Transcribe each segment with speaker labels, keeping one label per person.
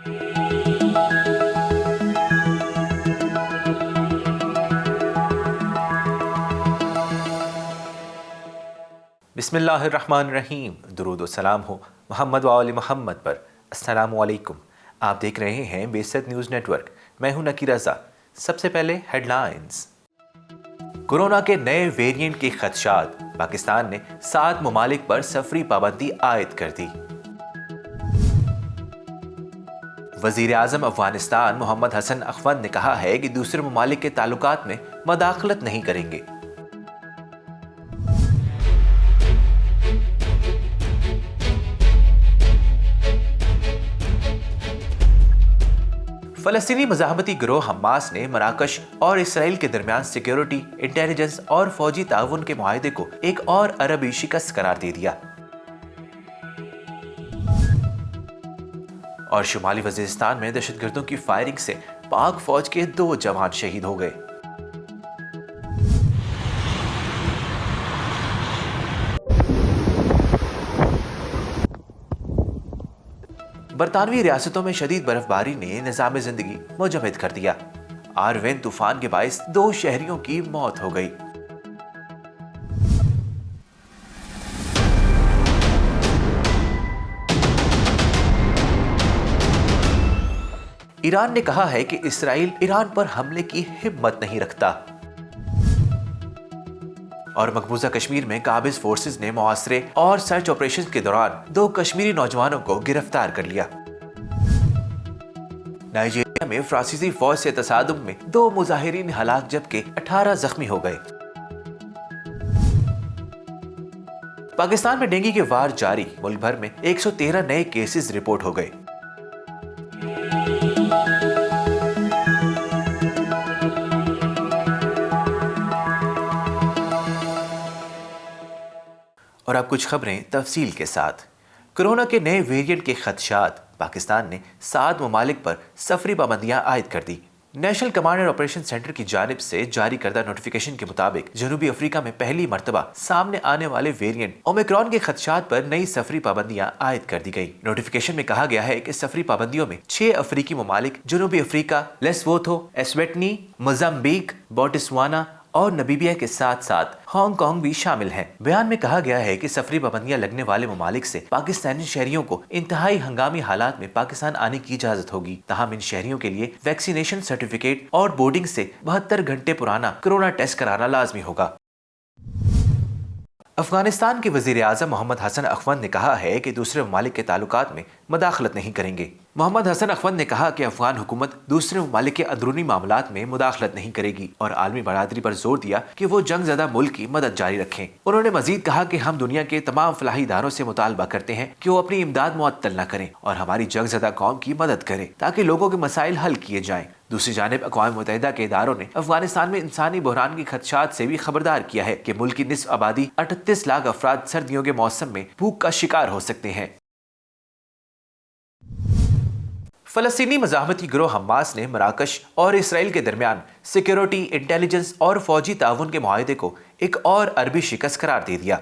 Speaker 1: بسم اللہ الرحمن الرحیم، درود و سلام ہو محمد و آل محمد پر۔ السلام علیکم، آپ دیکھ رہے ہیں بیست نیوز نیٹ ورک۔ میں ہوں نکی رضا۔ سب سے پہلے ہیڈ لائنز۔ کورونا کے نئے ویرینٹ کے خدشات، پاکستان نے 7 ممالک پر سفری پابندی عائد کر دی۔ وزیر اعظم افغانستان محمد حسن اخوند نے کہا ہے کہ دوسرے ممالک کے تعلقات میں مداخلت نہیں کریں گے۔ فلسطینی مزاحمتی گروہ حماس نے مراکش اور اسرائیل کے درمیان سیکیورٹی، انٹیلیجنس اور فوجی تعاون کے معاہدے کو ایک اور عربی شکست قرار دے دیا۔ اور شمالی وزیرستان میں دہشت گردوں کی فائرنگ سے پاک فوج کے 2 جوان شہید ہو گئے۔ برطانوی ریاستوں میں شدید برف باری نے نظام زندگی منجمد کر دیا۔ آروین طوفان کے باعث 2 شہریوں کی موت ہو گئی۔ ایران نے کہا ہے کہ اسرائیل ایران پر حملے کی ہمت نہیں رکھتا۔ اور مقبوضہ کشمیر میں قابض فورسز نے محاصرے اور سرچ آپریشن کے دوران 2 کشمیری نوجوانوں کو گرفتار کر لیا۔ نائجیریا میں فرانسیسی فوج سے تصادم میں 2 مظاہرین ہلاک جبکہ 18 زخمی ہو گئے۔ پاکستان میں ڈینگی کے وار جاری، ملک بھر میں 113 نئے کیسز رپورٹ ہو گئے۔ اور اب کچھ خبریں تفصیل کے ساتھ۔ کورونا کے نئے ویرینٹ کے خدشات، پاکستان نے 7 ممالک پر سفری پابندیاں عائد کر دی۔ National command and operation centre کی جانب سے جاری کردہ نوٹیفیکیشن کے مطابق جنوبی افریقہ میں پہلی مرتبہ سامنے آنے والے ویرینٹ اومیکرون کے خدشات پر نئی سفری پابندیاں عائد کر دی گئی۔ نوٹیفیکیشن میں کہا گیا ہے کہ سفری پابندیوں میں 6 افریقی ممالک جنوبی افریقہ، لیسوتھو، ایسویٹنی، موزمبیق، بوٹسوانا اور نمیبیا کے ساتھ ساتھ ہانگ کانگ بھی شامل ہیں۔ بیان میں کہا گیا ہے کہ سفری پابندیاں لگنے والے ممالک سے پاکستانی شہریوں کو انتہائی ہنگامی حالات میں پاکستان آنے کی اجازت ہوگی، تاہم ان شہریوں کے لیے ویکسینیشن سرٹیفکیٹ اور بورڈنگ سے 72 گھنٹے پرانا کورونا ٹیسٹ کرانا لازمی ہوگا۔ افغانستان کے وزیر اعظم محمد حسن اخوند نے کہا ہے کہ دوسرے ممالک کے تعلقات میں مداخلت نہیں کریں گے۔ محمد حسن اخوند نے کہا کہ افغان حکومت دوسرے ممالک کے اندرونی معاملات میں مداخلت نہیں کرے گی اور عالمی برادری پر زور دیا کہ وہ جنگ زدہ ملک کی مدد جاری رکھیں۔ انہوں نے مزید کہا کہ ہم دنیا کے تمام فلاحی اداروں سے مطالبہ کرتے ہیں کہ وہ اپنی امداد معطل نہ کریں اور ہماری جنگ زدہ قوم کی مدد کریں تاکہ لوگوں کے مسائل حل کیے جائیں۔ دوسری جانب اقوام متحدہ کے اداروں نے افغانستان میں انسانی بحران کے خدشات سے بھی خبردار کیا ہے کہ ملک کی نصف آبادی 38 لاکھ افراد سردیوں کے موسم میں بھوک کا شکار ہو سکتے ہیں۔ فلسطینی مزاحمتی گروہ حماس نے مراکش اور اسرائیل کے درمیان سیکیورٹی، انٹیلیجنس اور فوجی تعاون کے معاہدے کو ایک اور عربی شکست قرار دے دیا۔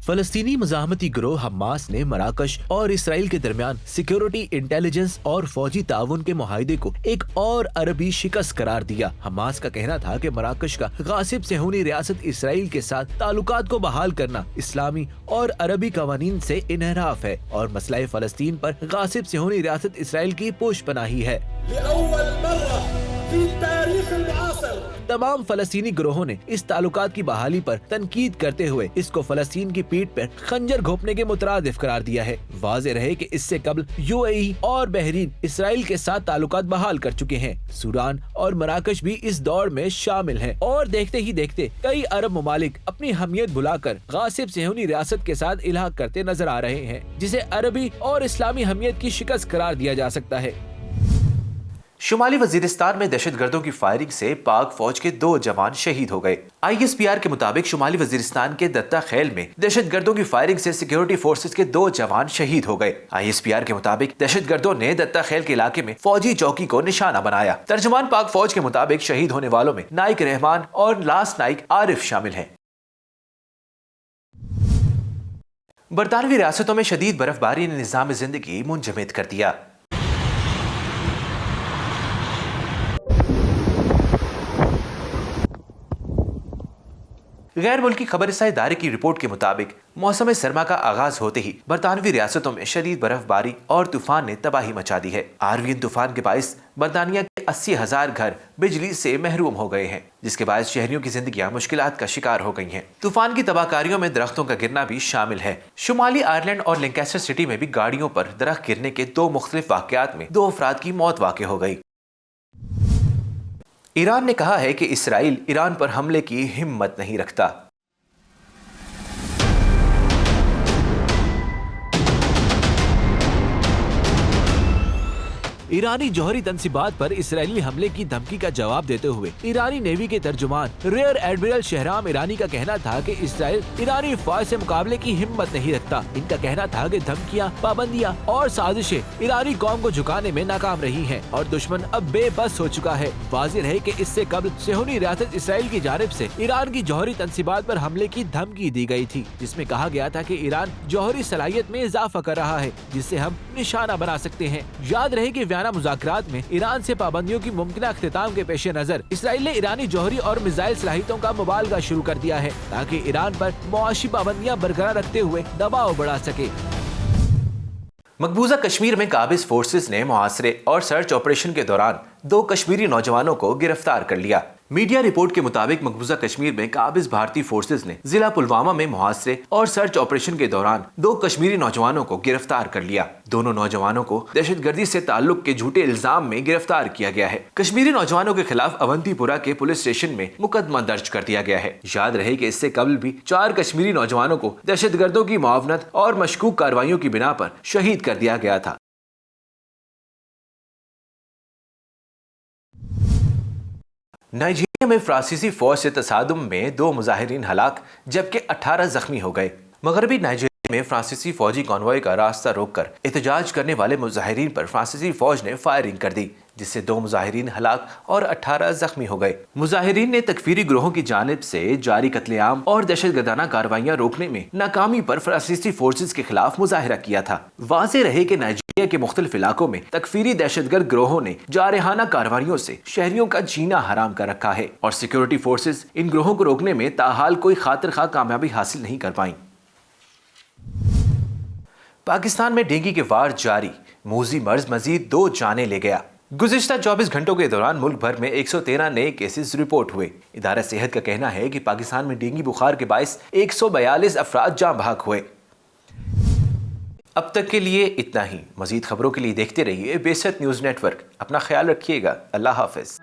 Speaker 1: فلسطینی مزاحمتی گروہ حماس نے مراکش اور اسرائیل کے درمیان سیکیورٹی، انٹیلیجنس اور فوجی تعاون کے معاہدے کو ایک اور عربی شکست قرار دیا۔ حماس کا کہنا تھا کہ مراکش کا غاصب صہیونی ریاست اسرائیل کے ساتھ تعلقات کو بحال کرنا اسلامی اور عربی قوانین سے انحراف ہے اور مسئلہ فلسطین پر غاصب صہیونی ریاست اسرائیل کی پوش پناہی ہے۔ تمام فلسطینی گروہوں نے اس تعلقات کی بحالی پر تنقید کرتے ہوئے اس کو فلسطین کی پیٹھ پر خنجر گھونپنے کے مترادف قرار دیا ہے۔ واضح رہے کہ اس سے قبل UAE اور بحرین اسرائیل کے ساتھ تعلقات بحال کر چکے ہیں۔ سوڈان اور مراکش بھی اس دور میں شامل ہیں اور دیکھتے ہی دیکھتے کئی عرب ممالک اپنی حمیت بھلا کر غاصب صہیونی ریاست کے ساتھ الحاق کرتے نظر آ رہے ہیں، جسے عربی اور اسلامی حمیت کی شکست قرار دیا جا سکتا ہے۔ شمالی وزیرستان میں دہشت گردوں کی فائرنگ سے پاک فوج کے 2 جوان شہید ہو گئے۔ ISPR کے مطابق شمالی وزیرستان کے دتا خیل میں دہشت گردوں کی فائرنگ سے سیکیورٹی فورسز کے 2 جوان شہید ہو گئے۔ ISPR کے مطابق دہشت گردوں نے دتا خیل کے علاقے میں فوجی چوکی کو نشانہ بنایا۔ ترجمان پاک فوج کے مطابق شہید ہونے والوں میں نائک رحمان اور لاس نائک عارف شامل ہیں۔ برطانوی ریاستوں میں شدید برف باری نے نظام زندگی منجمد کر دیا۔ غیر ملکی خبر رساں ادارے کی رپورٹ کے مطابق موسم سرما کا آغاز ہوتے ہی برطانوی ریاستوں میں شدید برف باری اور طوفان نے تباہی مچا دی ہے۔ آروین طوفان کے باعث برطانیہ کے 80,000 گھر بجلی سے محروم ہو گئے ہیں، جس کے باعث شہریوں کی زندگیاں مشکلات کا شکار ہو گئی ہیں۔ طوفان کی تباہ کاریوں میں درختوں کا گرنا بھی شامل ہے۔ شمالی آئرلینڈ اور لینکیسٹر سٹی میں بھی گاڑیوں پر درخت گرنے کے 2 مختلف واقعات میں 2 افراد کی موت واقع ہو گئی۔ ایران نے کہا ہے کہ اسرائیل ایران پر حملے کی ہمت نہیں رکھتا۔ ایرانی جوہری تنصیبات پر اسرائیلی حملے کی دھمکی کا جواب دیتے ہوئے ایرانی نیوی کے ترجمان ریئر ایڈمرل شہرام ایرانی کا کہنا تھا کہ اسرائیل ایرانی فوج سے مقابلے کی ہمت نہیں رکھتا۔ ان کا کہنا تھا کہ دھمکیاں، پابندیاں اور سازشیں ایرانی قوم کو جھکانے میں ناکام رہی ہیں اور دشمن اب بے بس ہو چکا ہے۔ واضح رہے کہ اس سے قبل صہیونی ریاست اسرائیل کی جانب سے ایران کی جوہری تنصیبات پر حملے کی دھمکی دی گئی تھی، جس میں کہا گیا تھا کہ ایران جوہری صلاحیت میں اضافہ کر رہا ہے جس سے ہم نشانہ بنا سکتے ہیں۔ یاد رہے کہ ویانا مذاکرات میں ایران سے پابندیوں کی ممکنہ اختتام کے پیش نظر اسرائیل نے ایرانی جوہری اور میزائل صلاحیتوں کا مبالغہ شروع کر دیا ہے تاکہ ایران پر معاشی پابندیاں برقرار رکھتے ہوئے دباؤ بڑھا سکے۔ مقبوضہ کشمیر میں قابض فورسز نے محاصرے اور سرچ آپریشن کے دوران 2 کشمیری نوجوانوں کو گرفتار کر لیا۔ میڈیا رپورٹ کے مطابق مقبوضہ کشمیر میں قابض بھارتی فورسز نے ضلع پلوامہ میں محاصرے اور سرچ آپریشن کے دوران 2 کشمیری نوجوانوں کو گرفتار کر لیا۔ دونوں نوجوانوں کو دہشت گردی سے تعلق کے جھوٹے الزام میں گرفتار کیا گیا ہے۔ کشمیری نوجوانوں کے خلاف اونتی پورہ کے پولیس اسٹیشن میں مقدمہ درج کر دیا گیا ہے۔ یاد رہے کہ اس سے قبل بھی 4 کشمیری نوجوانوں کو دہشت گردوں کی معاونت اور مشکوک کارروائیوں کی بنا پر شہید کر دیا گیا تھا۔ نائجیریا میں فرانسیسی فوج سے تصادم میں 2 مظاہرین ہلاک جبکہ 18 زخمی ہو گئے۔ مغربی نائجیریا میں فرانسیسی فوجی کانوائے کا راستہ روک کر احتجاج کرنے والے مظاہرین پر فرانسیسی فوج نے فائرنگ کر دی، جس سے 2 مظاہرین ہلاک اور 18 زخمی ہو گئے۔ مظاہرین نے تکفیری گروہوں کی جانب سے جاری قتل عام اور دہشت گردانہ کارروائیاں روکنے میں ناکامی پر فرانسیسی فورسز کے خلاف مظاہرہ کیا تھا۔ واضح رہے کہ نائجیریا کے مختلف علاقوں میں تکفیری دہشت گرد گروہوں نے جارحانہ کارروائیوں سے شہریوں کا جینا حرام کر رکھا ہے اور سیکیورٹی فورسز ان گروہوں کو روکنے میں تاحال کوئی خاطر خواہ کامیابی حاصل نہیں کر پائیں۔ پاکستان میں ڈینگی کے وار جاری، موذی مرض مزید 2 جانیں لے گیا۔ گزشتہ 24 گھنٹوں کے دوران ملک بھر میں 113 نئے کیسز رپورٹ ہوئے۔ ادارہ صحت کا کہنا ہے کہ پاکستان میں ڈینگی بخار کے باعث 142 افراد جاں بحق ہوئے۔ اب تک کے لیے اتنا ہی۔ مزید خبروں کے لیے دیکھتے رہیے بے ست نیوز نیٹ ورک۔ اپنا خیال رکھیے گا۔ اللہ حافظ۔